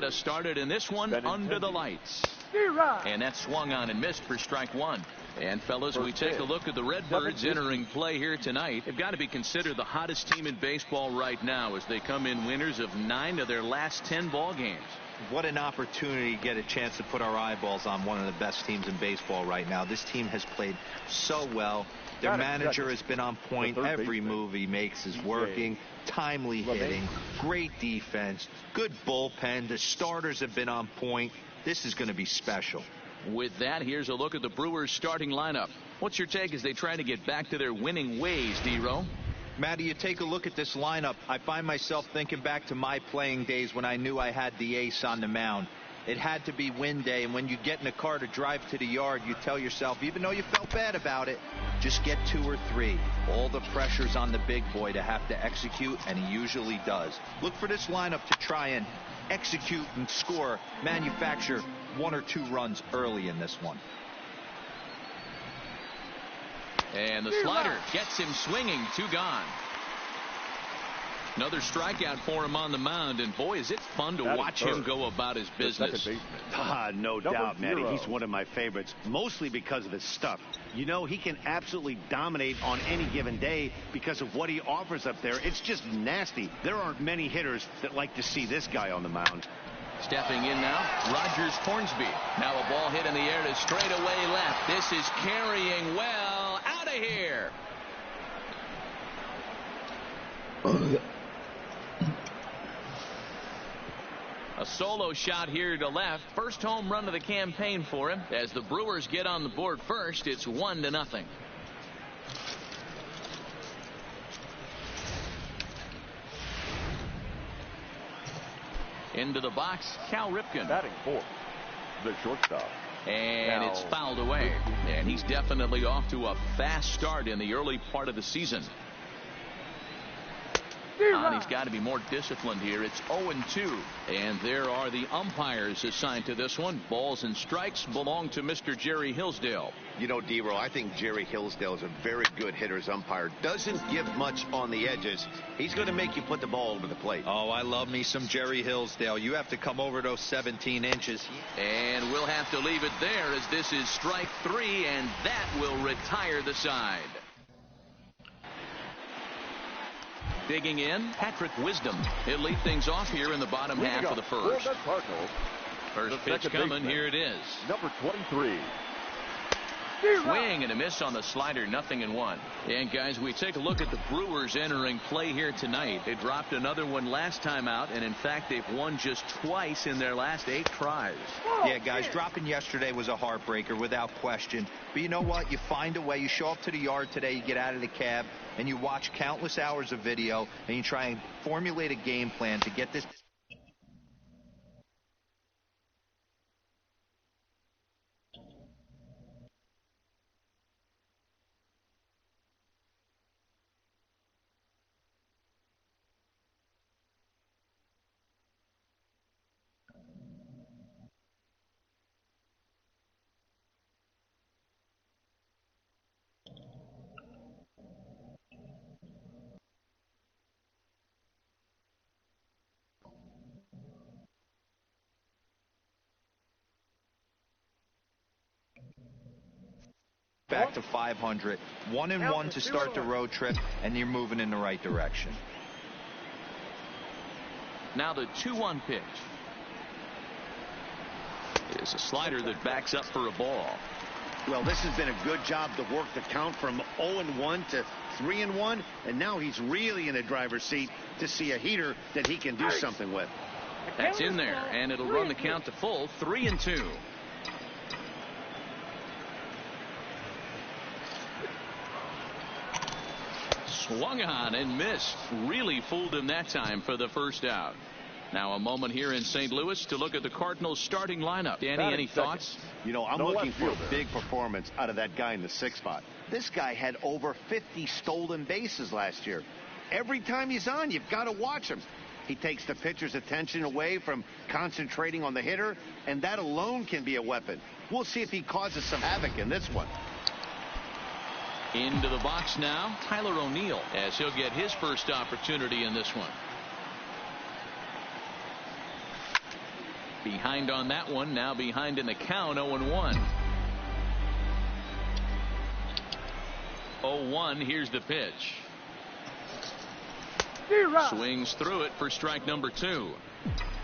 us started in this one under the lights. And that swung on and missed for strike one. And fellas, we take a look at the Redbirds entering play here tonight. They've got to be considered the hottest team in baseball right now as they come in winners of 9 of their last 10 ball games. What an opportunity to get a chance to put our eyeballs on one of the best teams in baseball right now. This team has played so well. Their manager has been on point. Every move he makes is working. Timely hitting, great defense, good bullpen. The starters have been on point. This is going to be special. With that, here's a look at the Brewers starting lineup. What's your take as they try to get back to their winning ways, D-Row? Matty, you take a look at this lineup. I find myself thinking back to my playing days when I knew I had the ace on the mound. It had to be win day, and when you get in a car to drive to the yard, you tell yourself, even though you felt bad about it, just get 2 or 3. All the pressure's on the big boy to have to execute, and he usually does. Look for this lineup to try and execute and score, manufacture 1 or 2 runs early in this one. And the slider gets him swinging. 2 gone. Another strikeout for him on the mound, and boy, is it fun to watch him go about his business. No doubt, Matty. He's one of my favorites, mostly because of his stuff. You know, he can absolutely dominate on any given day because of what he offers up there. It's just nasty. There aren't many hitters that like to see this guy on the mound. Stepping in now, Rogers Hornsby. Now a ball hit in the air to straightaway left. This is carrying well. Out of here. A solo shot here to left. First home run of the campaign for him. As the Brewers get on the board first, it's 1-0. Into the box, Cal Ripken. Batting fourth, the shortstop. And it's fouled away. And he's definitely off to a fast start in the early part of the season. And he's got to be more disciplined here. It's 0-2. And there are the umpires assigned to this one. Balls and strikes belong to Mr. Jerry Hillsdale. You know, D-Row, I think Jerry Hillsdale is a very good hitter's umpire. Doesn't give much on the edges. He's going to make you put the ball over the plate. Oh, I love me some Jerry Hillsdale. You have to come over those 17 inches. And we'll have to leave it there as this is strike 3, and that will retire the side. Digging in, Patrick Wisdom. He'll lead things off here in the bottom half of the first. First pitch coming, here it is. Number 23. Swing and a miss on the slider, 0-1. And guys, we take a look at the Brewers entering play here tonight. They dropped another one last time out, and in fact they've won just twice in their last 8 tries. Yeah, guys, dropping yesterday was a heartbreaker without question. But you know what? You find a way. You show up to the yard today, you get out of the cab, and you watch countless hours of video, and you try and formulate a game plan to get this. Back to 500, 1-1 to start the road trip, and you're moving in the right direction. Now the 2-1 pitch. It's a slider that backs up for a ball. Well, this has been a good job to work the count from 0-1 to 3-1, and now he's really in a driver's seat to see a heater that he can do something with. That's in there, and it'll run the count to full, 3-2. Swung on and missed. Really fooled him that time for the first out. Now a moment here in St. Louis to look at the Cardinals starting lineup. Danny, any thoughts? You know, I'm looking for a big performance out of that guy in the 6th spot. This guy had over 50 stolen bases last year. Every time he's on, you've got to watch him. He takes the pitcher's attention away from concentrating on the hitter, and that alone can be a weapon. We'll see if he causes some havoc in this one. Into the box now, Tyler O'Neill, as he'll get his first opportunity in this one. Behind on that one. Now behind in the count. 0-1. 0-1. Here's the pitch. Swings through it for strike number 2.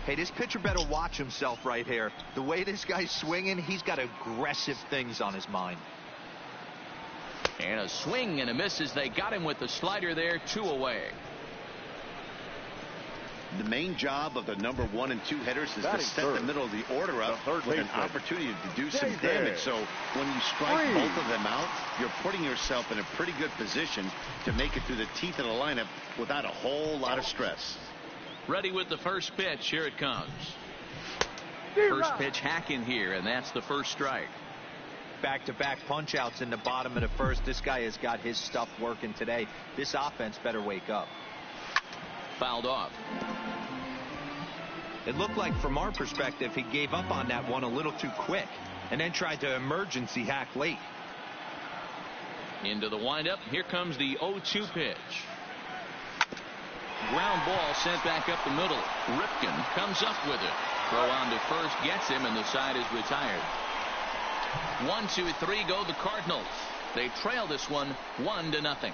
Hey, this pitcher better watch himself right here. The way this guy's swinging, he's got aggressive things on his mind. And a swing and a miss as they got him with the slider there. 2 away. The main job of the number 1 and 2 hitters is to set the middle of the order up with an opportunity to do some damage. So when you strike both of them out, you're putting yourself in a pretty good position to make it through the teeth of the lineup without a whole lot of stress. Ready with the first pitch. Here it comes. First pitch hacking here, and that's the first strike. Back-to-back punch-outs in the bottom of the first. This guy has got his stuff working today. This offense better wake up. Fouled off. It looked like from our perspective he gave up on that one a little too quick and then tried to emergency hack late. Into the windup. Here comes the 0-2 pitch. Ground ball sent back up the middle. Ripken comes up with it. Throw on to first gets him, and the side is retired. 1, 2, 3 go the Cardinals. They trail this one 1-0.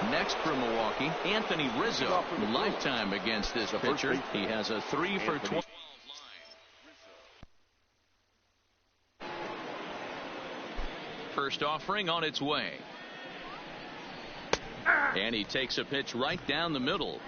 Next for Milwaukee, Anthony Rizzo. Lifetime against this pitcher. He has a 3 for 12. First offering on its way. And he takes a pitch right down the middle.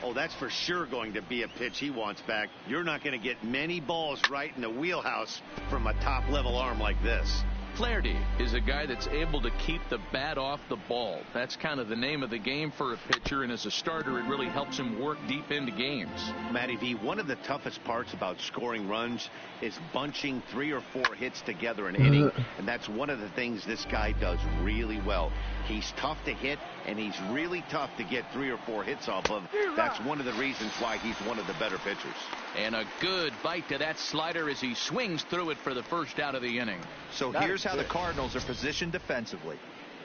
Oh, that's for sure going to be a pitch he wants back. You're not going to get many balls right in the wheelhouse from a top-level arm like this. Flaherty is a guy that's able to keep the bat off the ball. That's kind of the name of the game for a pitcher, and as a starter, it really helps him work deep into games. Matty V, one of the toughest parts about scoring runs is bunching 3 or 4 hits together an inning, and that's one of the things this guy does really well. He's tough to hit, and he's really tough to get 3 or 4 hits off of. That's one of the reasons why he's one of the better pitchers. And a good bite to that slider as he swings through it for the first out of the inning. So here's how the Cardinals are positioned defensively.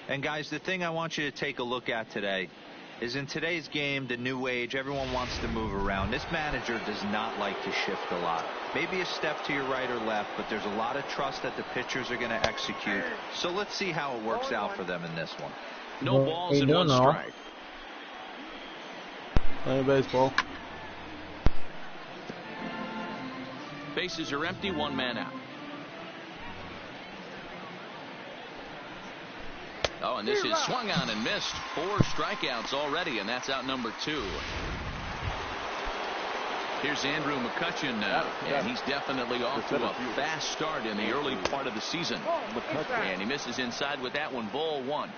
And guys, the thing I want you to take a look at today is in today's game, the new age, everyone wants to move around. This manager does not like to shift a lot. Maybe a step to your right or left, but there's a lot of trust that the pitchers are going to execute. So let's see how it works out for them in this one. No balls and 1 strike. Playing baseball. Bases are empty, 1 man out. Oh, and this is swung on and missed. 4 strikeouts already, and that's out number 2. Here's Andrew McCutchen now, and he's definitely off to a fast start in the early part of the season. And he misses inside with that one. Ball 1.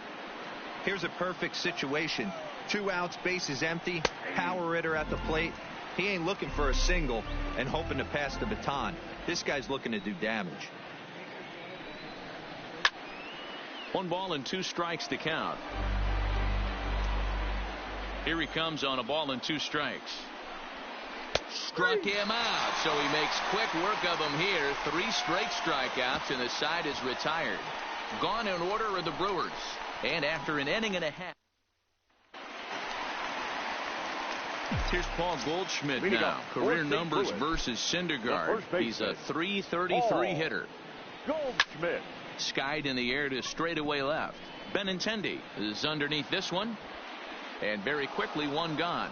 Here's a perfect situation. 2 outs, bases empty, power hitter at the plate. He ain't looking for a single and hoping to pass the baton. This guy's looking to do damage. 1 ball and 2 strikes to count. Here he comes on a ball and 2 strikes. Struck him out, so he makes quick work of him here. 3 straight strikeouts, and the side is retired. Gone in order are the Brewers. And after an inning and a half. Here's Paul Goldschmidt now. Career numbers versus Syndergaard. He's a .333 hitter. Goldschmidt. Skied in the air to straightaway left. Benintendi is underneath this one. And very quickly 1 gone.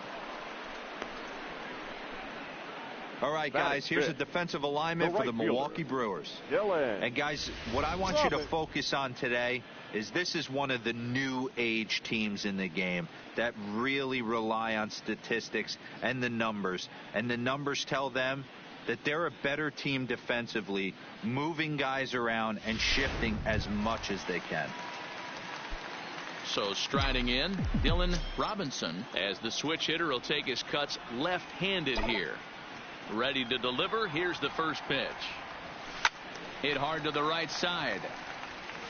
All right, guys, here's a defensive alignment for the Milwaukee Brewers. And, guys, what I want you to focus on today is this is one of the new age teams in the game that really rely on statistics and the numbers. And the numbers tell them that they're a better team defensively, moving guys around and shifting as much as they can. So striding in, Dylan Robinson, as the switch hitter will take his cuts left-handed here. Ready to deliver. Here's the first pitch. Hit hard to the right side.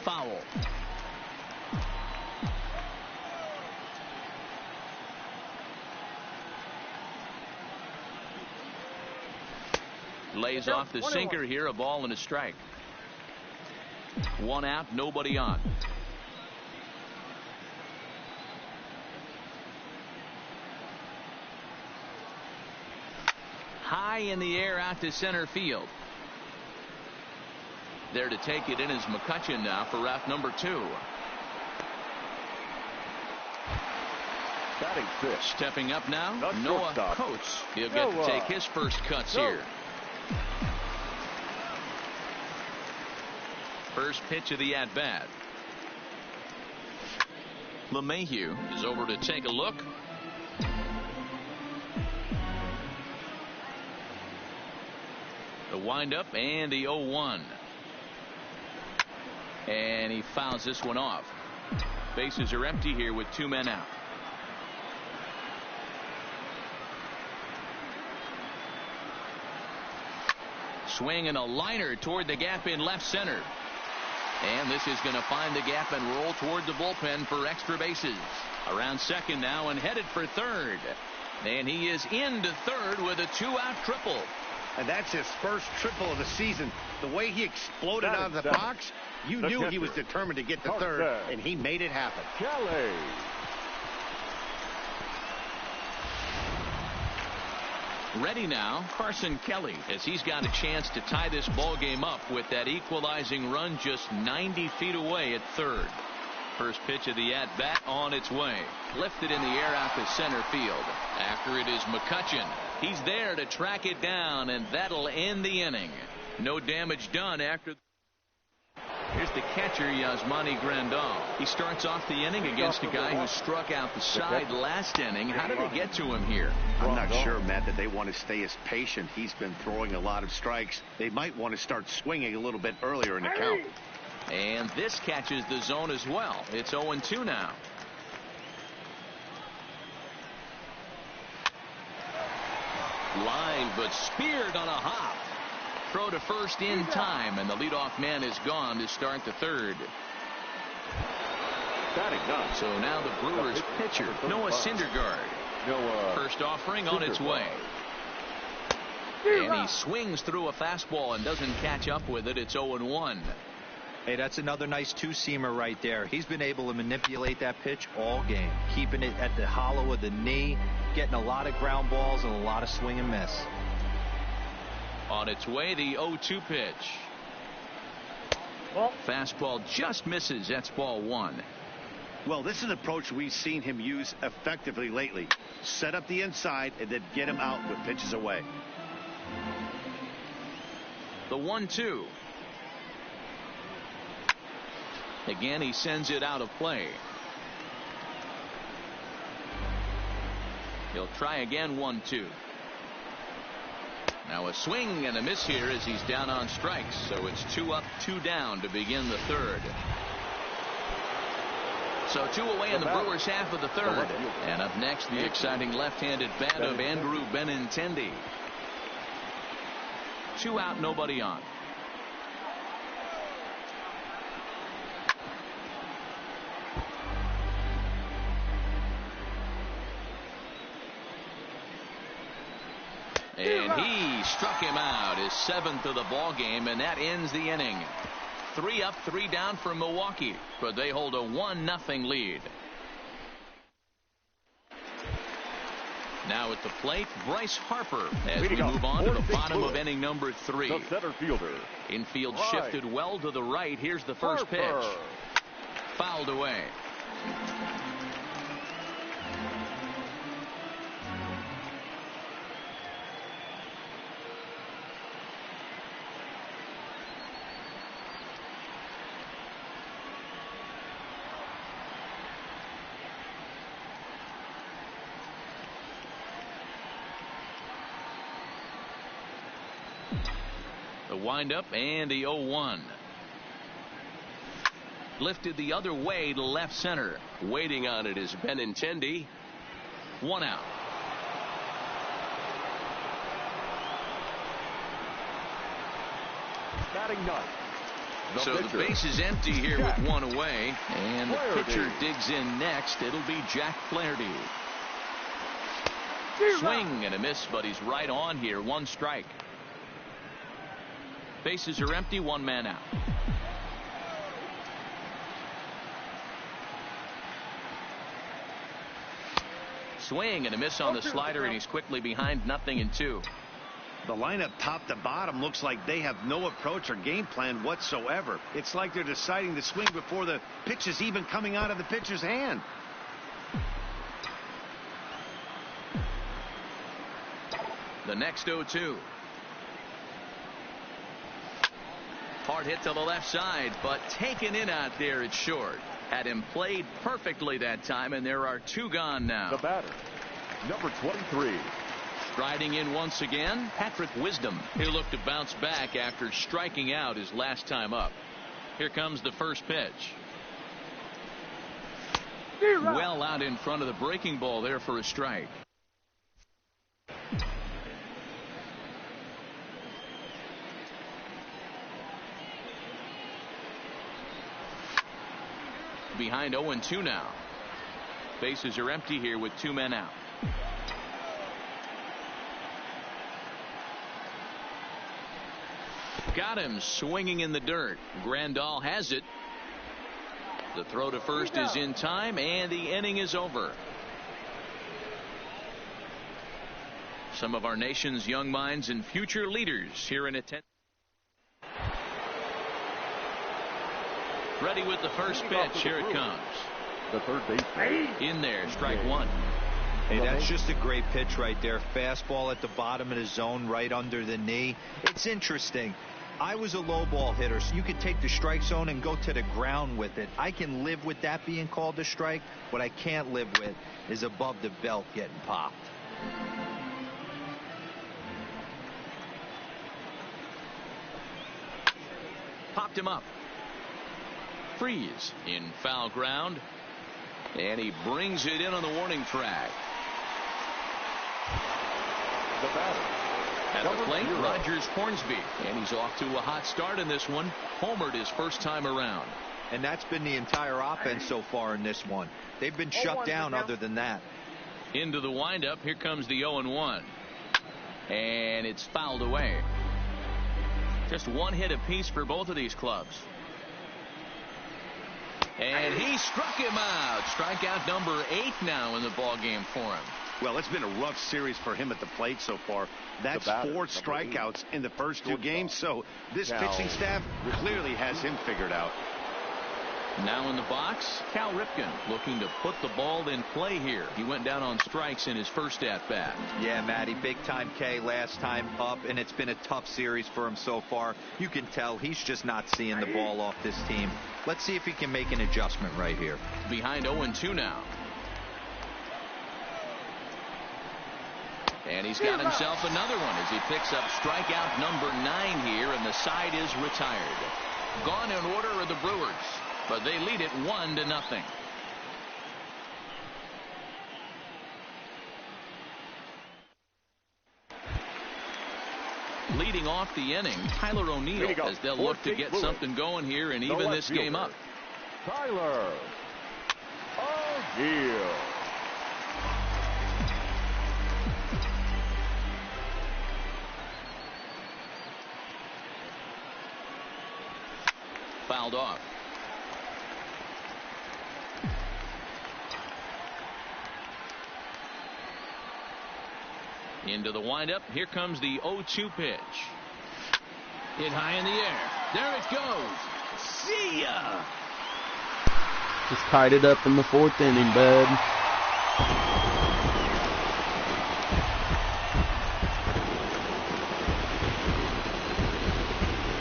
Foul. Lays off the sinker here. A ball and a strike. 1 out, nobody on. in the air out to center field. There to take it in is McCutchen now for route number 2. Batting fifth. Stepping up now, The Noah shortstop. Coates. He'll get to take his first cuts here. First pitch of the at-bat. LeMahieu is over to take a look. The windup and the 0-1. And he fouls this one off. Bases are empty here with 2 men out. Swing and a liner toward the gap in left center. And this is going to find the gap and roll toward the bullpen for extra bases. Around second now and headed for third. And he is into third with a 2-out triple. And that's his first triple of the season. The way he exploded out of the box, you knew he was determined to get to third, and he made it happen. Kelly. Ready now, Carson Kelly, as he's got a chance to tie this ball game up with that equalizing run just 90 feet away at third. First pitch of the at-bat on its way. Lifted in the air out to center field. After it is McCutchen. He's there to track it down, and that'll end the inning. No damage done after. Here's the catcher, Yasmani Grandal. He starts off the inning against a guy who struck out the side last inning. How did they get to him here? I'm not sure, Matt, that they want to stay as patient. He's been throwing a lot of strikes. They might want to start swinging a little bit earlier in the count. And this catches the zone as well. It's 0-2 now. Line, but speared on a hop. Throw to first in time, and the leadoff man is gone to start the third. So now the Brewers pitcher, Noah Syndergaard. First offering on its way. And he swings through a fastball and doesn't catch up with it. It's 0-1. Hey, that's another nice 2-seamer right there. He's been able to manipulate that pitch all game, keeping it at the hollow of the knee, getting a lot of ground balls and a lot of swing and miss. On its way, the 0-2 pitch. Fastball just misses. That's ball 1. Well, this is an approach we've seen him use effectively lately. Set up the inside and then get him out with pitches away. The 1-2. Again, he sends it out of play. He'll try again. 1-2. Now a swing and a miss here as he's down on strikes. So it's 2 up, 2 down to begin the third. So 2 away in the Brewers half of the third. And up next, the exciting left-handed bat of Andrew Benintendi. 2 out, nobody on. And he struck him out, his 7th of the ball game, and that ends the inning. 3 up, 3 down for Milwaukee, but they hold a 1-0 lead. Now at the plate, Bryce Harper, as we move on to the bottom of inning number 3. The center fielder. Infield shifted well to the right. Here's the first pitch. Fouled away. The windup and the 0-1. Lifted the other way to left center. Waiting on it is Benintendi. 1 out. Batting ninth. So the base is empty here with 1 away. And the pitcher digs in next. It'll be Jack Flaherty. Swing and a miss, but he's right on here. 1 strike. Bases are empty, 1 man out. Swing and a miss on the slider, and he's quickly behind 0-2. The lineup top to bottom looks like they have no approach or game plan whatsoever. It's like they're deciding to swing before the pitch is even coming out of the pitcher's hand. The next 0-2. Hard hit to the left side, but taken in out there at short. Had him played perfectly that time, and there are 2 gone now. The batter, number 23. Striding in once again, Patrick Wisdom. He'll look to bounce back after striking out his last time up. Here comes the first pitch. Well out in front of the breaking ball there for a strike. Behind 0-2 now. Bases are empty here with 2 men out. Got him swinging in the dirt. Grandal has it. The throw to first is in time, and the inning is over. Some of our nation's young minds and future leaders here in attendance. Ready with the first pitch. Here it comes. The third baseman. In there, strike 1. Hey, that's just a great pitch right there. Fastball at the bottom of the zone, right under the knee. It's interesting. I was a low ball hitter, so you could take the strike zone and go to the ground with it. I can live with that being called a strike. What I can't live with is above the belt getting popped. Popped him up. Freeze in foul ground, and he brings it in on the warning track. The batter, at the plate, Rogers Hornsby, and he's off to a hot start in this one. Homered his first time around. And that's been the entire offense so far in this one. They've been shut down other than that. Into the windup. Here comes the 0-1. And it's fouled away. Just 1 hit apiece for both of these clubs. And he struck him out. Strikeout number 8 now in the ball game for him. Well, it's been a rough series for him at the plate so far. That's 4 strikeouts in the first 2 games, so this pitching staff clearly has him figured out. Now in the box, Cal Ripken looking to put the ball in play here. He went down on strikes in his first at-bat. Yeah, Matty, big-time K last time up, and it's been a tough series for him so far. You can tell he's just not seeing the ball off this team. Let's see if he can make an adjustment right here. Behind 0-2 now. And he's got himself another one as he picks up strikeout number 9 here, and the side is retired. Gone in order are the Brewers, but they lead it 1-0. Leading off the inning, Tyler O'Neill, as they'll look to get something going here and even this game up. Tyler O'Neill. Fouled off. Into the windup. Here comes the 0-2 pitch. Hit high in the air. There it goes. See ya. Just tied it up in the 4th inning, bud.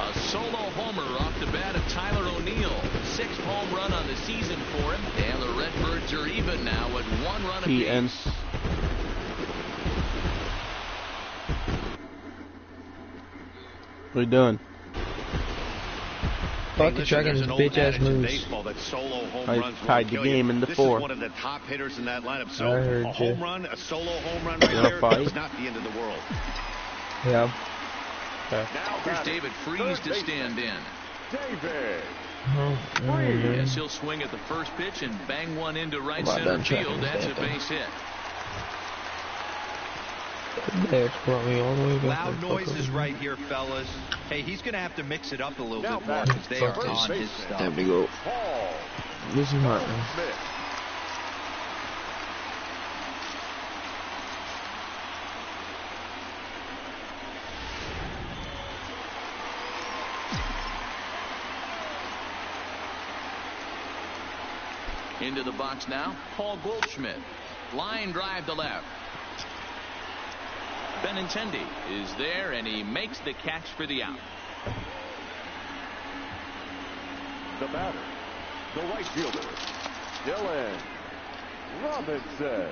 A solo homer off the bat of Tyler O'Neill. 6th home run on the season for him. And the Redbirds are even now at 1 run apiece. What are you doing? Fucking tracking his bitch ass moves. I tied the game into 4. This is one of the top hitters in that lineup. So a home run, a solo home run right there is not the end of the world. Yeah. Okay. Here's David Freeze to stand in. David. Yes, he'll swing at the first pitch and bang one into right center field. That's a base hit. Loud noises right here, fellas. Hey, he's going to have to mix it up a little bit more because they are on his stuff. There we go. This is Martin. Into the box now, Paul Goldschmidt. Line drive to left. Benintendi is there, and he makes the catch for the out. The batter, the right fielder, Dylan Robinson.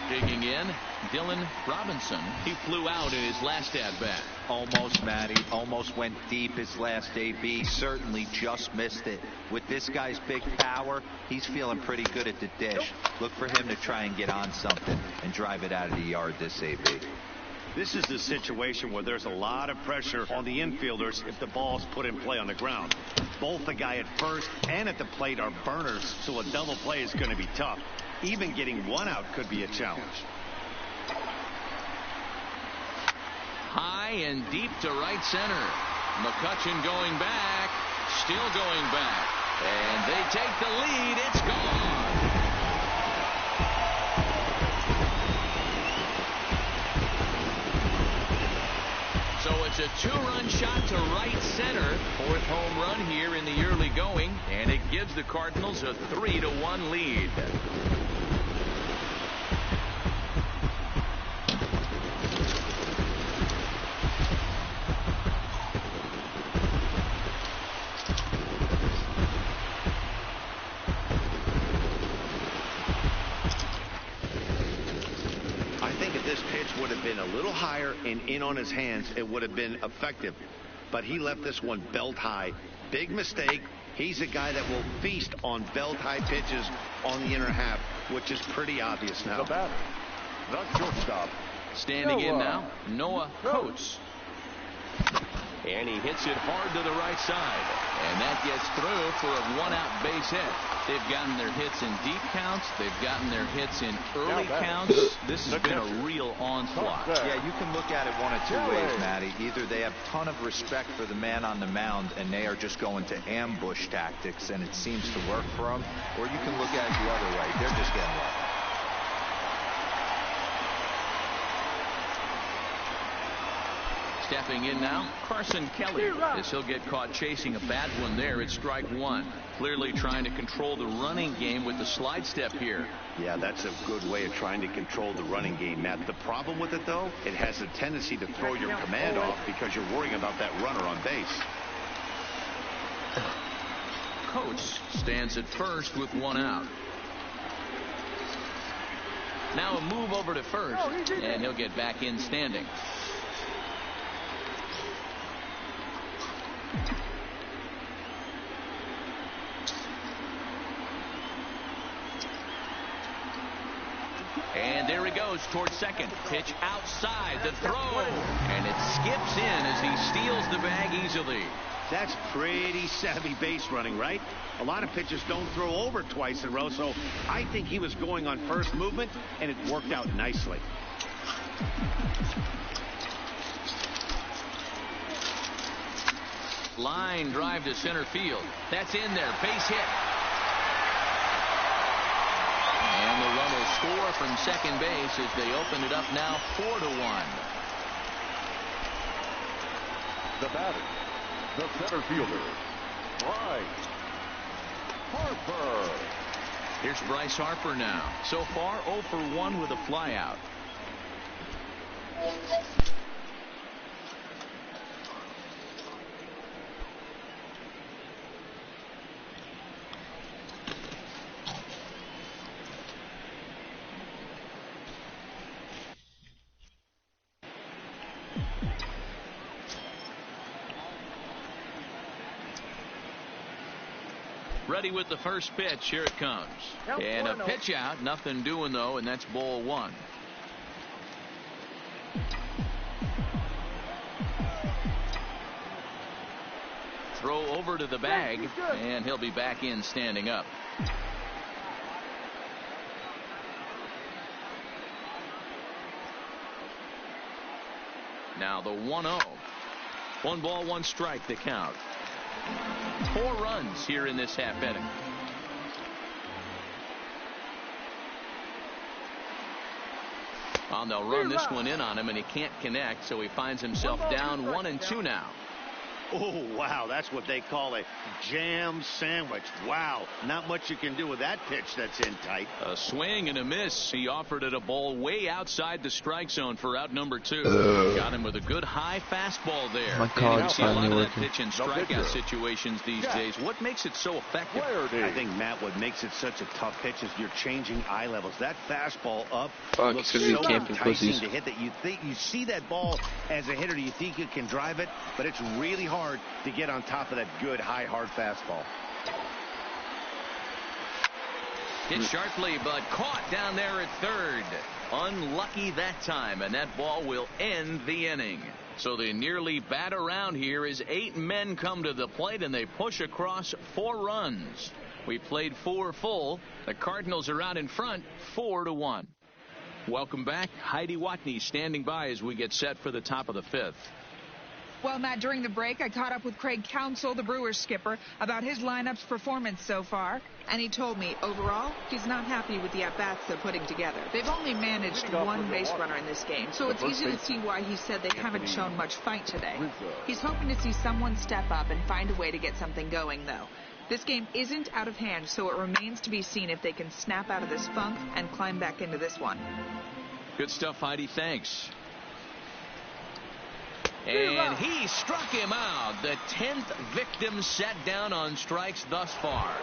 Digging in, Dylan Robinson. He flew out in his last at-bat. Almost, Matty. Almost went deep his last AB. Certainly just missed it. With this guy's big power, he's feeling pretty good at the dish. Look for him to try and get on something and drive it out of the yard this AB. This is the situation where there's a lot of pressure on the infielders if the ball's put in play on the ground. Both the guy at first and at the plate are burners, so a double play is going to be tough. Even getting one out could be a challenge. High and deep to right center. McCutchen going back. Still going back. And they take the lead. It's gone. So it's a 2-run shot to right center. 4th home run here in the early going. And it gives the Cardinals a 3-1 lead. Would have been a little higher and in on his hands, it would have been effective, but he left this one belt high. Big mistake. He's a guy that will feast on belt high pitches on the inner half, which is pretty obvious now. The batter, the shortstop, standing in now, Noah Coates. And he hits it hard to the right side. And that gets through for a 1-out base hit. They've gotten their hits in deep counts. They've gotten their hits in early counts. This has been a real onslaught. Yeah, you can look at it one of two ways, Matty. Either they have a ton of respect for the man on the mound and they are just going to ambush tactics and it seems to work for them, or you can look at it the other way. They're just getting lucky. Stepping in now, Carson Kelly, as he'll get caught chasing a bad one there at strike 1. Clearly trying to control the running game with the slide step here. Yeah, that's a good way of trying to control the running game, Matt. The problem with it, though, it has a tendency to throw your command off because you're worrying about that runner on base. Coates stands at first with 1 out. Now a move over to first, and he'll get back in standing. And there he goes towards second. Pitch outside, the throw. And it skips in as he steals the bag easily. That's pretty savvy base running, right? A lot of pitchers don't throw over twice in a row, so I think he was going on first movement, and it worked out nicely. Line drive to center field. That's in there. Base hit. And the run will score from second base as they open it up now 4-1. The batter, the center fielder, Bryce Harper. Here's Bryce Harper now. So far 0 for 1 with a flyout. Ready with the first pitch. Here it comes. And a pitch out. Nothing doing, though, and that's ball 1. Throw over to the bag, and he'll be back in standing up. Now the 1-0. 1 ball, 1 strike to count. 4 runs here in this half inning. Well, they'll run this one in on him, and he can't connect, so he finds himself down 1-2 now. Oh, wow, that's what they call a jam sandwich. Wow, not much you can do with that pitch that's in tight. A swing and a miss. He offered it a ball way outside the strike zone for out number 2. Got him with a good high fastball there. My card's see a lot finally of that working. pitch in strikeout situations these days. What makes it so effective? I think, Matt, what makes it such a tough pitch is you're changing eye levels. That fastball up looks so enticing to hit that you see that ball as a hitter. You think you can drive it, but it's really hard to get on top of that good, high, hard fastball. Hit sharply, but caught down there at third. Unlucky that time, and that ball will end the inning. So they nearly bat around here as 8 men come to the plate, and they push across 4 runs. We played 4 full. The Cardinals are out in front, 4-1. Welcome back. Heidi Watney standing by as we get set for the top of the 5th. Well, Matt, during the break, I caught up with Craig Counsell, the Brewers skipper, about his lineup's performance so far. And he told me, overall, he's not happy with the at-bats they're putting together. They've only managed 1 base runner in this game, so it's easy to see why he said they haven't shown much fight today. He's hoping to see someone step up and find a way to get something going, though. This game isn't out of hand, so it remains to be seen if they can snap out of this funk and climb back into this one. Good stuff, Heidi. Thanks. And he struck him out. The 10th victim set down on strikes thus far.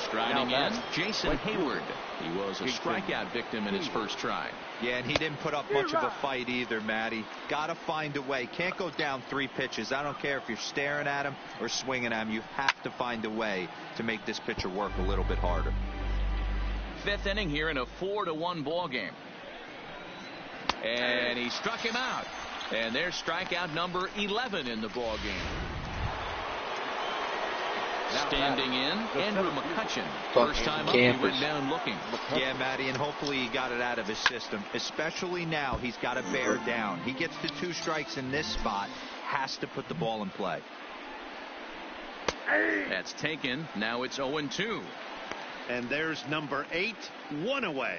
Striding in, Jason Hayward. He was a strikeout victim in his first try. Yeah, and he didn't put up much of a fight either, Matty. Got to find a way. Can't go down 3 pitches. I don't care if you're staring at him or swinging at him. You have to find a way to make this pitcher work a little bit harder. 5th inning here in a 4-1 ball game. And he struck him out. And there's strikeout number 11 in the ball game. Standing in, Andrew McCutchen. First time up, he went down looking. Yeah, Matty, and hopefully he got it out of his system. Especially now, he's got to bear down. He gets to 2 strikes in this spot, has to put the ball in play. That's taken. Now it's 0-2. And there's number 8, 1 away.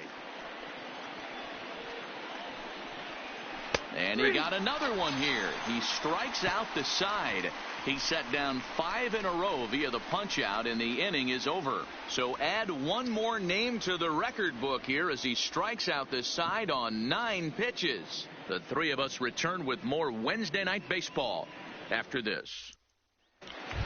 And he got another one here. He strikes out the side. He set down 5 in a row via the punch out, and the inning is over. So add 1 more name to the record book here as he strikes out the side on 9 pitches. The 3 of us return with more Wednesday night baseball after this.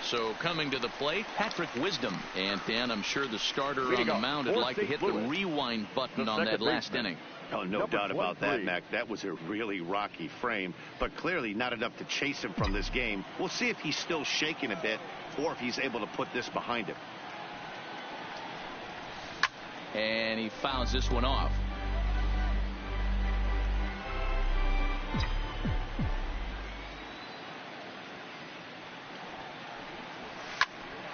So coming to the plate, Patrick Wisdom. And Dan, I'm sure the starter on the mound would like to hit the rewind button on that last inning. Oh, no doubt about that, Mac. That was a really rocky frame, but clearly not enough to chase him from this game. We'll see if he's still shaking a bit or if he's able to put this behind him. And he fouls this one off.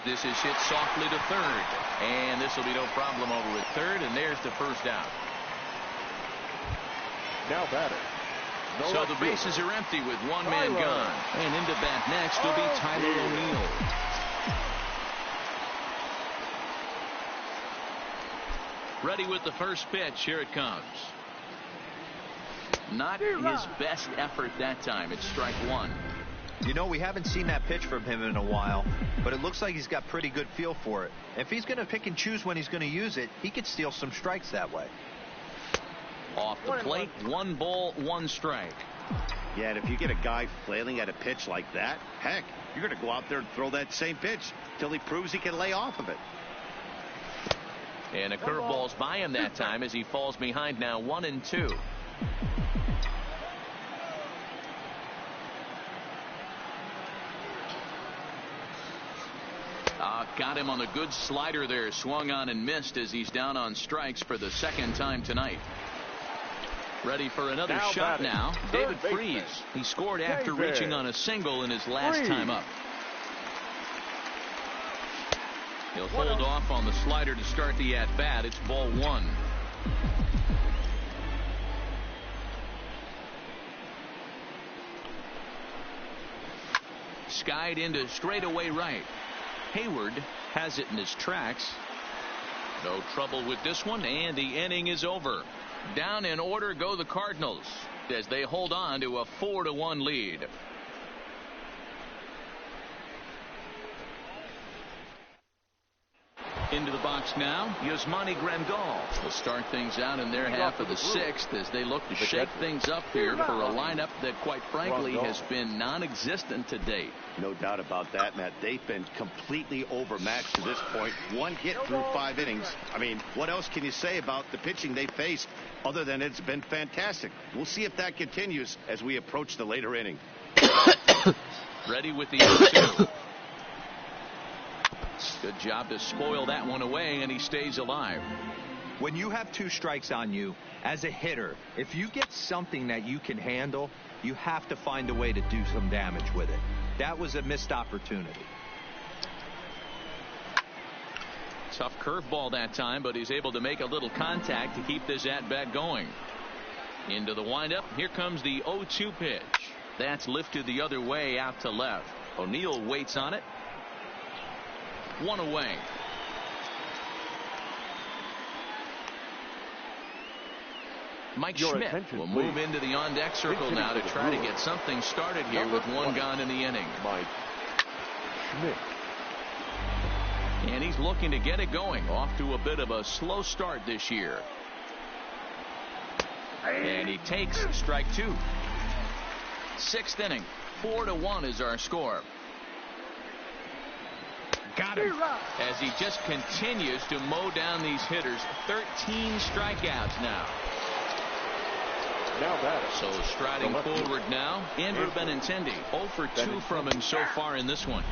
This is hit softly to third. And this will be no problem over at third, and there's the first out. Now batter. So the bases are empty with 1 man gone. And into bat next will be Tyler O'Neill. Ready with the first pitch. Here it comes. Not his best effort that time. It's strike 1. You know, we haven't seen that pitch from him in a while, but it looks like he's got pretty good feel for it. If he's going to pick and choose when he's going to use it, he could steal some strikes that way. Off the plate, 1 ball, 1 strike. Yeah, and if you get a guy flailing at a pitch like that, heck, you're going to go out there and throw that same pitch till he proves he can lay off of it. And a curveball's by him that time as he falls behind now 1-2. Got him on a good slider there. Swung on and missed as he's down on strikes for the 2nd time tonight. Ready for another shot now. David Freese. He scored after reaching on a single in his last time up. He'll hold off on the slider to start the at-bat. It's ball 1. Skied into straightaway right. Hayward has it in his tracks. No trouble with this one, and the inning is over. Down in order go the Cardinals as they hold on to a 4-1 lead. Into the box now, Yasmani Grandal will start things out in their half of the sixth as they look to shake things up here for a lineup that, quite frankly, has been non-existent to date. No doubt about that, Matt. They've been completely overmatched to this point. One hit through 5 innings. I mean, what else can you say about the pitching they faced other than it's been fantastic? We'll see if that continues as we approach the later inning. Ready with the 0-2. Good job to spoil that one away, and he stays alive. When you have 2 strikes on you, as a hitter, if you get something that you can handle, you have to find a way to do some damage with it. That was a missed opportunity. Tough curveball that time, but he's able to make a little contact to keep this at-bat going. Into the windup. Here comes the 0-2 pitch. That's lifted the other way out to left. O'Neill waits on it. 1 away. Mike Schmidt will move into the on-deck circle now to try to get something started here with 1 gone in the inning. Mike Schmidt. And he's looking to get it going. Off to a bit of a slow start this year. And he takes strike 2. 6th inning. 4-1 is our score. Got him. As he just continues to mow down these hitters. 13 strikeouts now. So striding forward now, Andrew Benintendi. 0 for 2 from him so far in this one.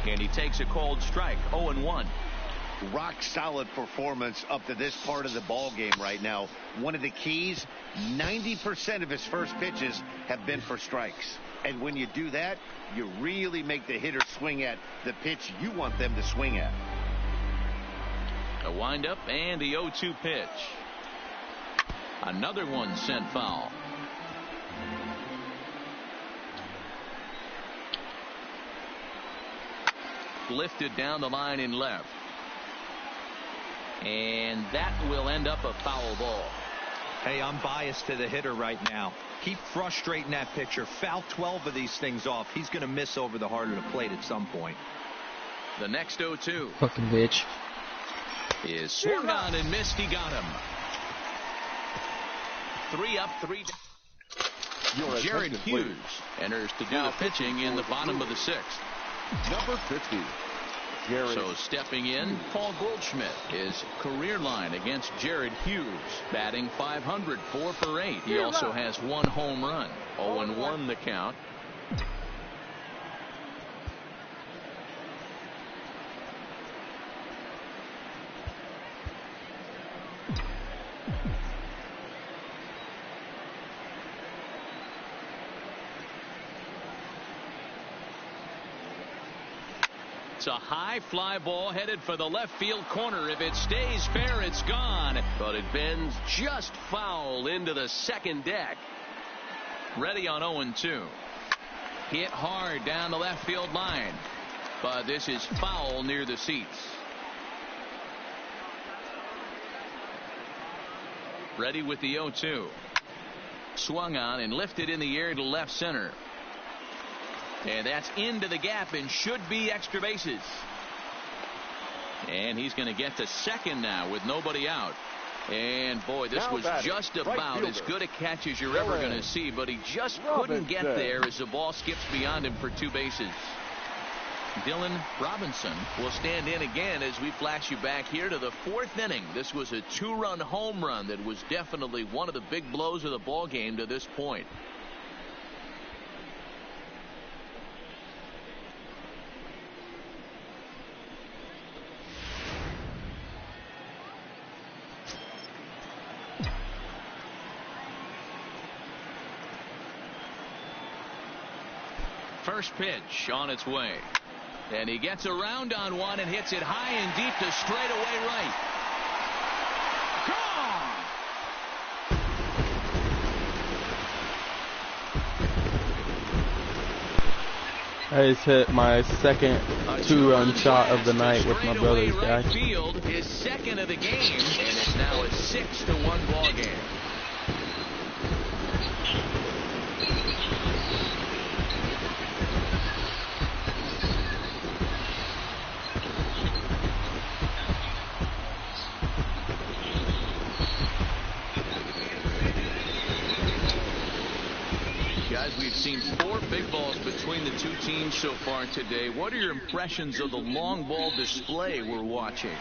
And he takes a cold strike. 0-1. Rock solid performance up to this part of the ball game right now. One of the keys, 90% of his first pitches have been for strikes. And when you do that, you really make the hitter swing at the pitch you want them to swing at. A windup and the 0-2 pitch. Another one sent foul. Lifted down the line in left. And that will end up a foul ball. Hey, I'm biased to the hitter right now. Keep frustrating that pitcher. Foul 12 of these things off. He's going to miss over the heart of the plate at some point. The next 0-2. Fucking bitch. Is swung on and missed. He got him. 3 up, 3 down. Jared Hughes enters to do the pitching in the bottom of the 6th. Number 50. Jared. So stepping in, Paul Goldschmidt, his career line against Jared Hughes. Batting .500, 4 for 8. He also has 1 home run. 0-1 the count. It's a high fly ball headed for the left field corner. If it stays fair, it's gone. But it bends just foul into the second deck. Ready on 0-2. Hit hard down the left field line. But this is foul near the seats. Ready with the 0-2. Swung on and lifted in the air to left center. And that's into the gap and should be extra bases. And he's going to get to second now with nobody out. And boy, this was just about as good a catch as you're ever going to see, but he just couldn't get there as the ball skips beyond him for 2 bases. Dylan Robinson will stand in again as we flash you back here to the 4th inning. This was a 2-run home run that was definitely one of the big blows of the ball game to this point. First pitch on its way. And he gets around on one and hits it high and deep to straightaway I right. Gone. just hit my second 2-run shot of the night with my brother's guy. Right field, his second of the game, and it's now a 6-1 ball game. we've seen 4 big balls between the two teams so far today. What are your impressions of the long ball display we're watching?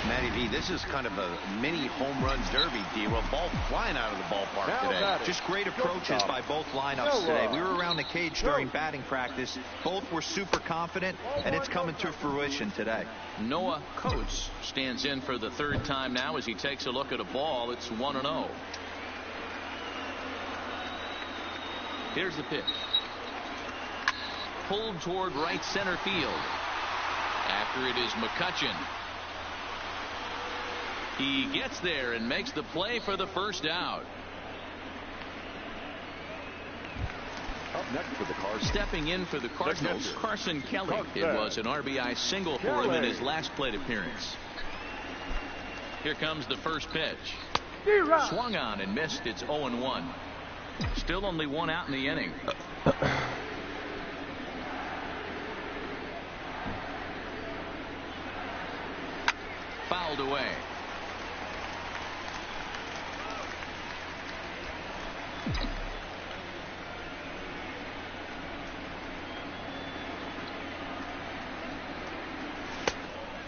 Matty V, this is kind of a mini home run derby deal. A ball flying out of the ballpark today. Just great approaches by both lineups today. We were around the cage during batting practice. Both were super confident, and it's coming to fruition today. Noah Coates stands in for the 3rd time now as he takes a look at a ball. It's 1-0. Here's the pitch. Pulled toward right center field. After it is McCutchen. He gets there and makes the play for the first out. Up next for the Cardinals. Stepping in for the Cardinals, Carson Kelly. It was an RBI single for him in his last plate appearance. Here comes the first pitch. Swung on and missed. It's 0-1. Still only 1 out in the inning. Fouled away.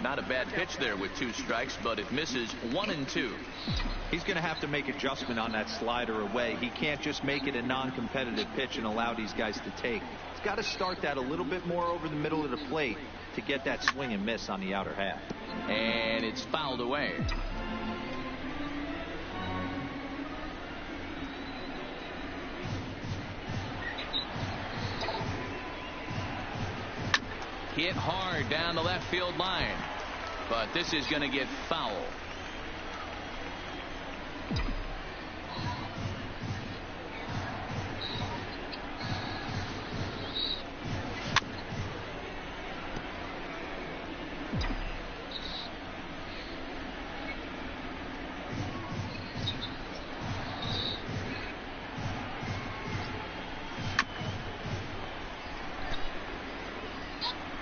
Not a bad pitch there with 2 strikes, but it misses 1-2. He's going to have to make adjustment on that slider away. He can't just make it a non-competitive pitch and allow these guys to take. He's got to start that a little bit more over the middle of the plate to get that swing and miss on the outer half. And it's fouled away. Hit hard down the left field line, but this is going to get foul.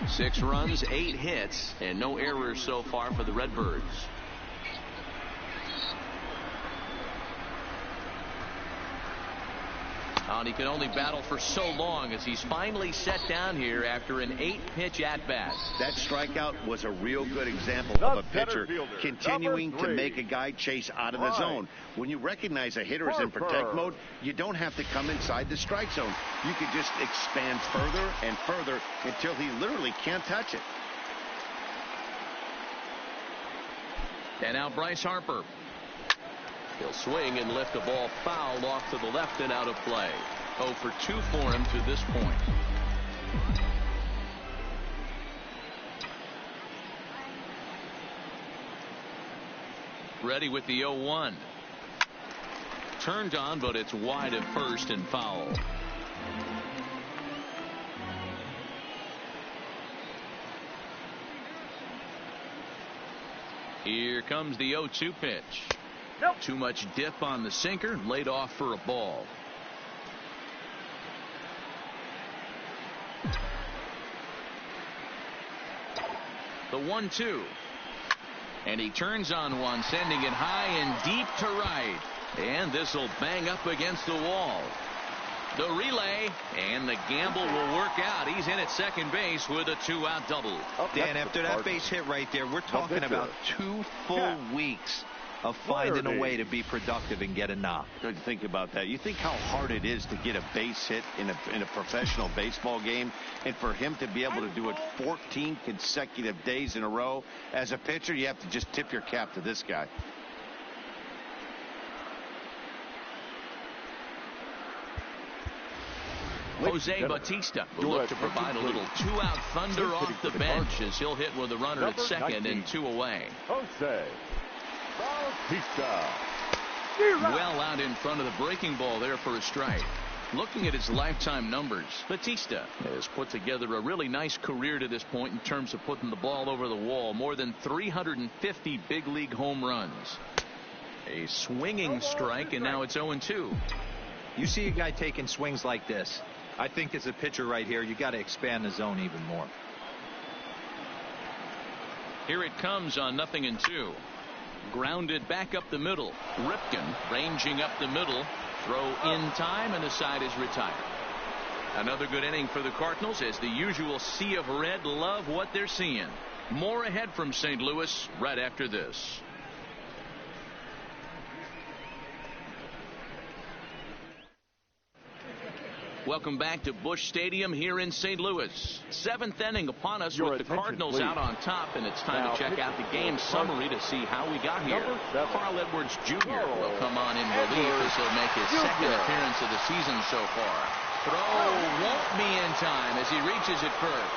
Six runs, 8 hits, and no errors so far for the Redbirds. And he can only battle for so long as he's finally set down here after an 8-pitch at-bat. That strikeout was a real good example of a pitcher continuing to make a guy chase out of the zone. When you recognize a hitter is in protect mode, you don't have to come inside the strike zone. You can just expand further and further until he literally can't touch it. And now Bryce Harper. He'll swing and lift a ball fouled off to the left and out of play. 0 for 2 for him to this point. Ready with the 0-1. Turned on, but it's wide at first and foul. Here comes the 0-2 pitch. Too much dip on the sinker, laid off for a ball. The 1-2. And he turns on one, sending it high and deep to right. And this will bang up against the wall. The relay, and the gamble will work out. He's in at second base with a 2-out double. Dan, after that base hit right there, we're talking about 2 full weeks of finding a way to be productive and get a knock. Don't think about that. You think how hard it is to get a base hit in a professional baseball game, and for him to be able to do it 14 consecutive days in a row. As a pitcher, you have to just tip your cap to this guy. Jose Bautista will look to provide a little 2-out thunder off the bench as he'll hit with a runner at second and 2 away. Jose Bautista. Well out in front of the breaking ball there for a strike. Looking at his lifetime numbers, Bautista has put together a really nice career to this point in terms of putting the ball over the wall. More than 350 big league home runs. A swinging strike, and now it's 0-2. You see a guy taking swings like this. I think as a pitcher right here, you got to expand the zone even more. Here it comes on 0-2. Grounded back up the middle. Ripken ranging up the middle. Throw in time, and the side is retired. Another good inning for the Cardinals as the usual sea of red love what they're seeing. More ahead from St. Louis right after this. Welcome back to Busch Stadium here in St. Louis. Seventh inning upon us with the Cardinals out on top, and it's time to check out the game summary to see how we got here. Carl Edwards Jr. will come on in relief as he'll make his second appearance of the season so far. Throw won't be in time as he reaches it first.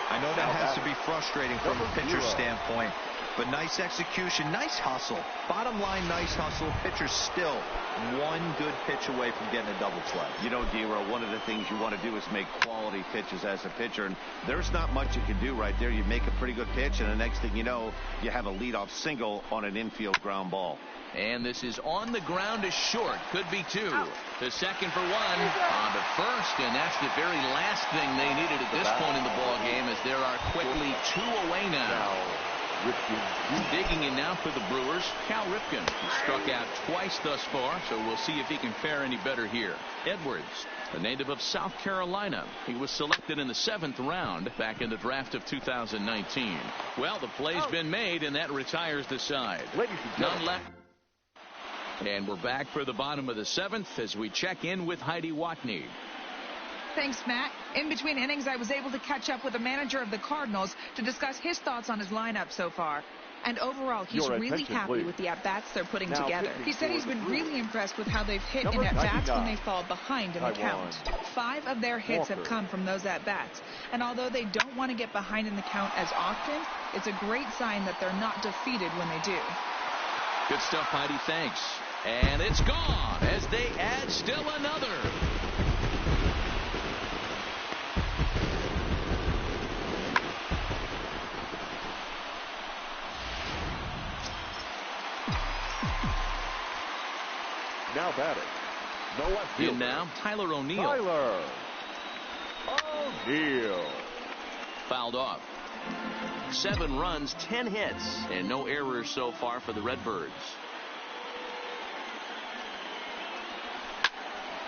I know that has to be frustrating from a pitcher's standpoint, but nice execution, nice hustle. Bottom line, nice hustle. Pitcher's still one good pitch away from getting a double play. You know, D-Row, one of the things you want to do is make quality pitches as a pitcher, and there's not much you can do right there. You make a pretty good pitch, and the next thing you know, you have a leadoff single on an infield ground ball. And this is on the ground to short. Could be two. The second for one. On to first, and that's the very last thing they needed at this point in the ball game, as there are quickly two away now. Digging in now for the Brewers, Cal Ripken. He struck out twice thus far, so we'll see if he can fare any better here. Edwards, a native of South Carolina. He was selected in the 7th round back in the draft of 2019. Well, the play's been made, and that retires the side. None left. And we're back for the bottom of the 7th as we check in with Heidi Watney. Thanks, Matt. In between innings, I was able to catch up with the manager of the Cardinals to discuss his thoughts on his lineup so far. And overall, he's really happy with the at-bats they're putting together. He said he's been really impressed with how they've hit in at-bats when they fall behind in the count. 5 of their hits have come from those at-bats. And although they don't want to get behind in the count as often, it's a great sign that they're not defeated when they do. Good stuff, Heidi. Thanks. And it's gone as they add still another. Now batting. No left fielder. In now, Tyler O'Neill. Tyler O'Neill. Fouled off. 7 runs, 10 hits, and no errors so far for the Redbirds.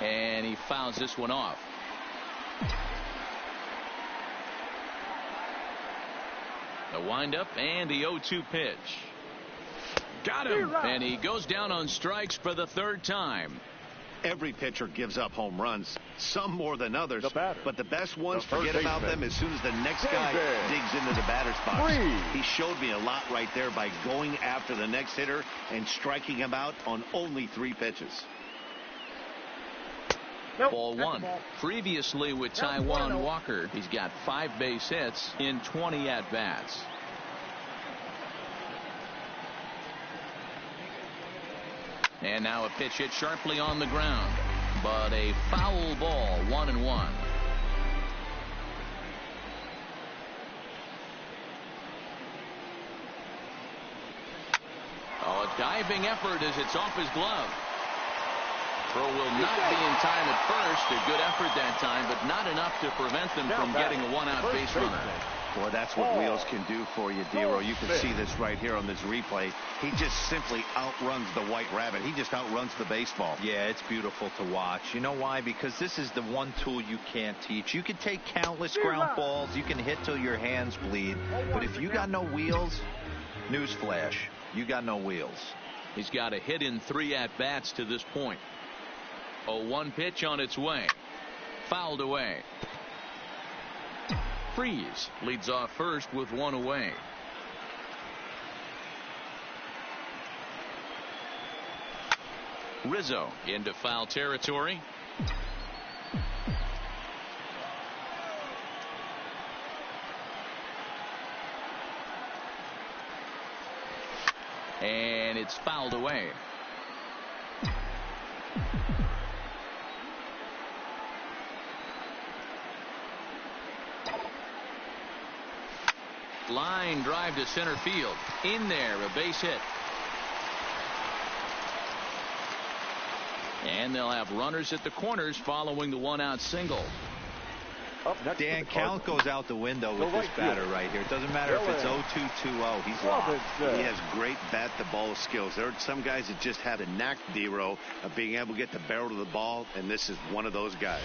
And he fouls this one off. The windup and the 0-2 pitch. Got him. And he goes down on strikes for the 3rd time. Every pitcher gives up home runs, some more than others, but the best ones forget about them as soon as the next guy digs into the batter's box. He showed me a lot right there by going after the next hitter and striking him out on only 3 pitches. Ball 1. Previously with Taijuan Walker, he's got 5 base hits in 20 at-bats. And now a pitch hit sharply on the ground, but a foul ball, 1-1. Oh, a diving effort as it's off his glove. Throw will not be in time at first. A good effort that time, but not enough to prevent them from getting a 1-out base runner. Boy, that's what wheels can do for you, D-Row. You can see this right here on this replay. He just simply outruns the White Rabbit. He just outruns the baseball. Yeah, it's beautiful to watch. You know why? Because this is the one tool you can't teach. You can take countless ground balls. You can hit till your hands bleed. But if you got no wheels, newsflash, you got no wheels. He's got a hit in 3 at-bats to this point. 0-1 pitch on its way. Fouled away. Freeze leads off first with 1 away. Rizzo into foul territory. And it's fouled away. Line drive to center field. In there, a base hit. And they'll have runners at the corners following the 1-out single. Dan, count goes out the window with this batter right here. It doesn't matter if it's 0-2-2-0. He's locked. He has great bat-to-ball skills. There are some guys that just have a knack, D-Row, of being able to get the barrel to the ball, and this is one of those guys.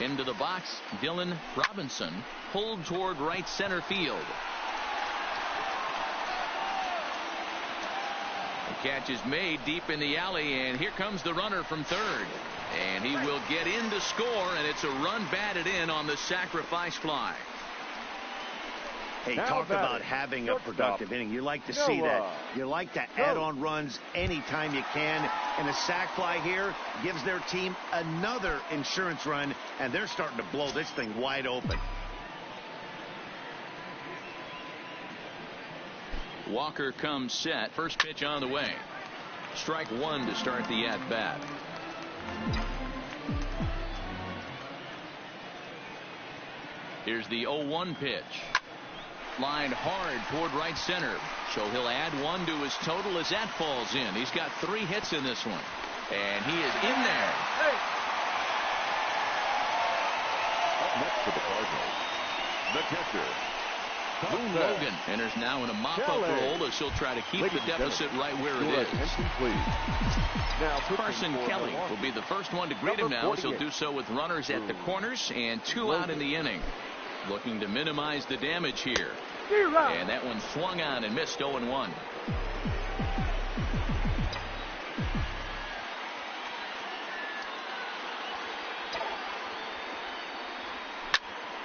Into the box, Dylan Robinson pulled toward right center field. The catch is made deep in the alley, and here comes the runner from third. And he will get in to score, and it's a run batted in on the sacrifice fly. Hey, talk about having a productive inning. You like to see that. You like to add on runs anytime you can. And a sac fly here gives their team another insurance run, and they're starting to blow this thing wide open. Walker comes set. First pitch on the way. Strike one to start the at-bat. Here's the 0-1 pitch. Lined hard toward right center. So he'll add one to his total as that falls in. He's got 3 hits in this one. And he is in there. Up next for the Cardinals, the catcher, Boone Logan enters now in a mop-up role as he'll try to keep the deficit right where it is. Now Carson Kelly will be the first one to greet him now, as he'll do so with runners at the corners and 2 out in the inning. Looking to minimize the damage here. And that one swung on and missed 0-1.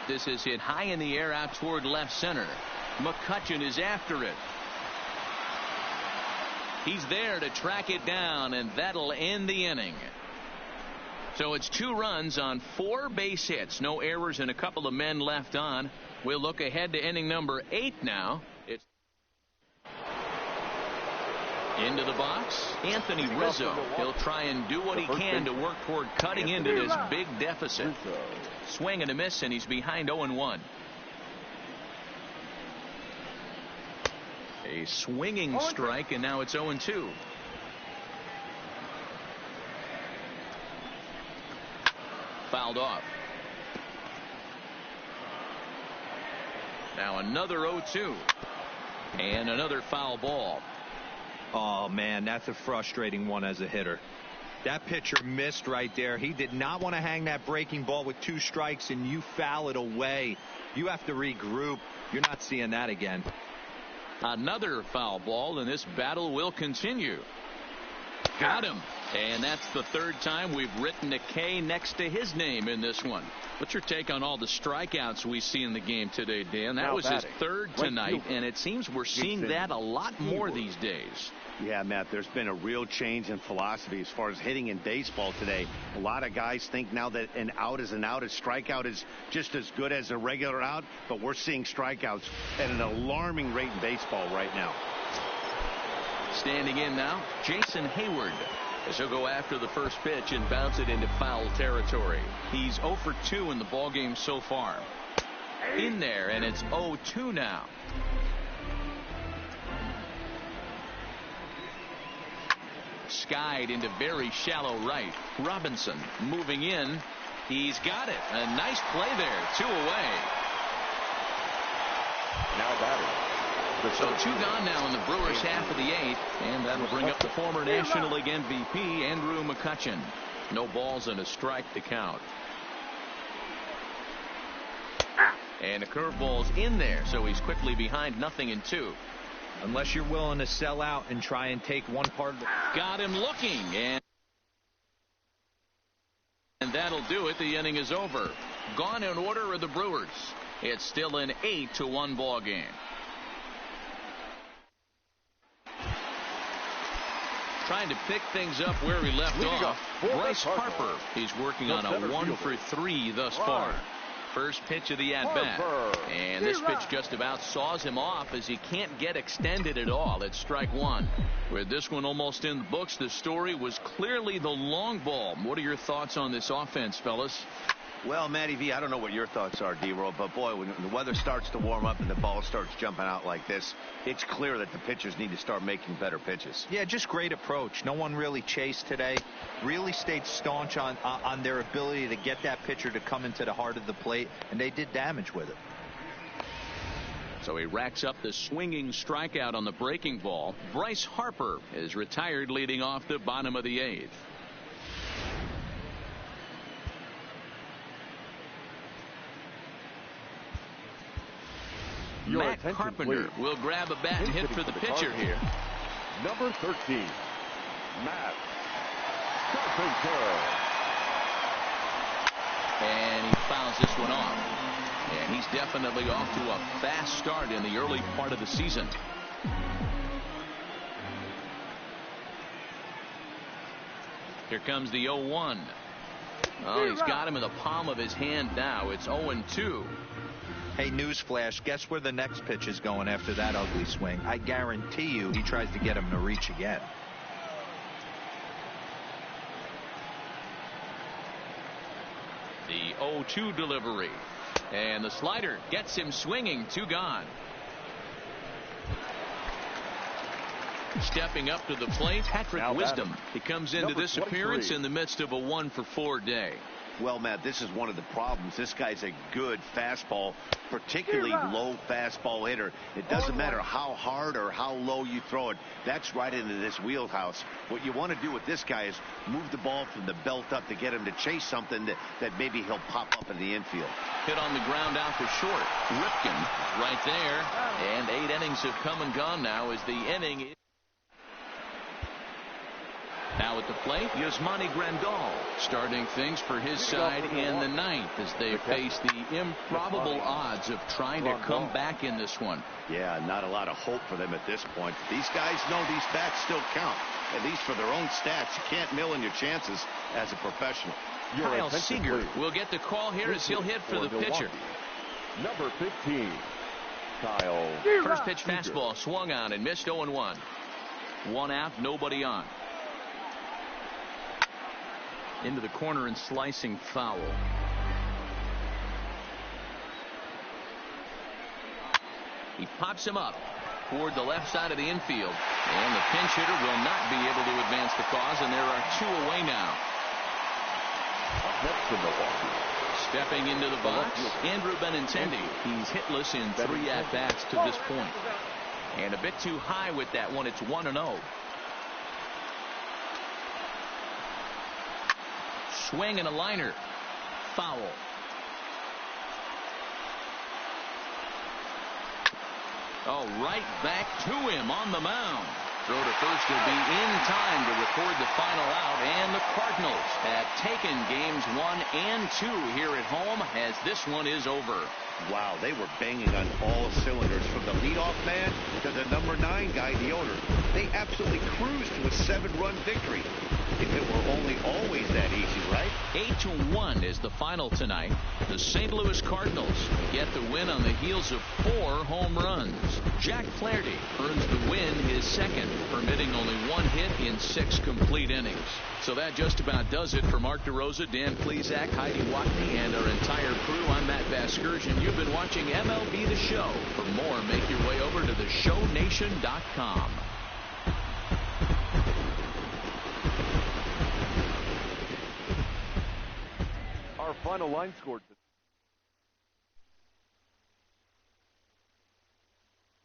This is hit high in the air out toward left center. McCutchen is after it. He's there to track it down, and that'll end the inning. So it's 2 runs on 4 base hits. No errors and a couple of men left on. We'll look ahead to inning number 8 now. It's into the box. Anthony Rizzo. He'll try and do what he can to work toward cutting into this big deficit. Swing and a miss, and he's behind 0-1. A swinging strike, and now it's 0-2. Fouled off. Now another 0-2. And another foul ball. Oh, man, that's a frustrating one as a hitter. That pitcher missed right there. He did not want to hang that breaking ball with 2 strikes, and you foul it away. You have to regroup. You're not seeing that again. Another foul ball, and this battle will continue. Got him. And that's the 3rd time we've written a K next to his name in this one. What's your take on all the strikeouts we see in the game today, Dan? That was his 3rd tonight, and it seems we're seeing that a lot more these days. Yeah, Matt, there's been a real change in philosophy as far as hitting in baseball today. A lot of guys think now that an out is an out. A strikeout is just as good as a regular out, but we're seeing strikeouts at an alarming rate in baseball right now. Standing in now, Jason Hayward, as he'll go after the first pitch and bounce it into foul territory. He's 0 for 2 in the ballgame so far. In there, and it's 0-2 now. Skied into very shallow right. Robinson moving in. He's got it. A nice play there. 2 away. Now batting. So 2 gone now in the Brewers half of the 8th, and that'll bring up the former National League MVP, Andrew McCutchen. No balls and a strike to count. And a curveball's in there, so he's quickly behind 0-2. Unless you're willing to sell out and try and take one part of it. Got him looking, and that'll do it. The inning is over. Gone in order are the Brewers. It's still an 8-1 ball game. Trying to pick things up where he left off. Bryce Harper. He's working on a 1 for 3 thus far. First pitch of the at-bat. And this pitch just about saws him off as he can't get extended at all. It's strike 1. With this one almost in the books, the story was clearly the long ball. What are your thoughts on this offense, fellas? Well, Matty V, I don't know what your thoughts are, D-Roll, but boy, when the weather starts to warm up and the ball starts jumping out like this, it's clear that the pitchers need to start making better pitches. Yeah, just great approach. No one really chased today. Really stayed staunch on their ability to get that pitcher to come into the heart of the plate, and they did damage with it. So he racks up the swinging strikeout on the breaking ball. Bryce Harper is retired leading off the bottom of the 8th. Matt Carpenter will grab a bat and hit for the pitcher here. Number 13, Matt Carpenter. And he fouls this one off. And he's definitely off to a fast start in the early part of the season. Here comes the 0-1. Oh, he's got him in the palm of his hand now. It's 0-2. Hey, newsflash, guess where the next pitch is going after that ugly swing? I guarantee you he tries to get him to reach again. The 0-2 delivery. And the slider gets him swinging. 2 gone. Stepping up to the plate, Patrick Wisdom. He comes into this appearance in the midst of a 1-for-4 day. Well, Matt, this is one of the problems. This guy's a good fastball, particularly low fastball hitter. It doesn't matter how hard or how low you throw it. That's right into this wheelhouse. What you want to do with this guy is move the ball from the belt up to get him to chase something that maybe he'll pop up in the infield. Hit on the ground out to short. Ripken right there. And 8 innings have come and gone now as the inning. Now at the plate, Yasmani Grandal starting things for his side in the 9th as they face the improbable odds of trying to come back in this one. Yeah, not a lot of hope for them at this point. These guys know these bats still count, at least for their own stats. You can't mill in your chances as a professional. Kyle Seager will get the call here as he'll hit for the pitcher. Number 15, Kyle. First pitch fastball swung on and missed. 0-1. 1 out, nobody on. Into the corner and slicing foul. He pops him up toward the left side of the infield, and the pinch hitter will not be able to advance the cause, and there are 2 away now. Next to Milwaukee. Stepping into the box, Andrew Benintendi. He's hitless in 3 at-bats to this point. And a bit too high with that one. It's 1-0. Swing and a liner. Foul. Oh, right back to him on the mound. Throw to first will be in time to record the final out, and the Cardinals have taken games 1 and 2 here at home as this one is over. Wow, they were banging on all cylinders from the leadoff man to the number 9 guy, the owner. They absolutely cruised to a 7-run victory. If it were only always that easy, right? 8-1 is the final tonight. The St. Louis Cardinals get the win on the heels of 4 home runs. Jack Flaherty earns the win, his second, permitting only 1 hit in 6 complete innings. So that just about does it for Mark DeRosa, Dan Plesac, Heidi Watney, and our entire crew. I'm Matt Vasgersian. You've been watching MLB The Show. For more, make your way over to theshownation.com. Our final line score.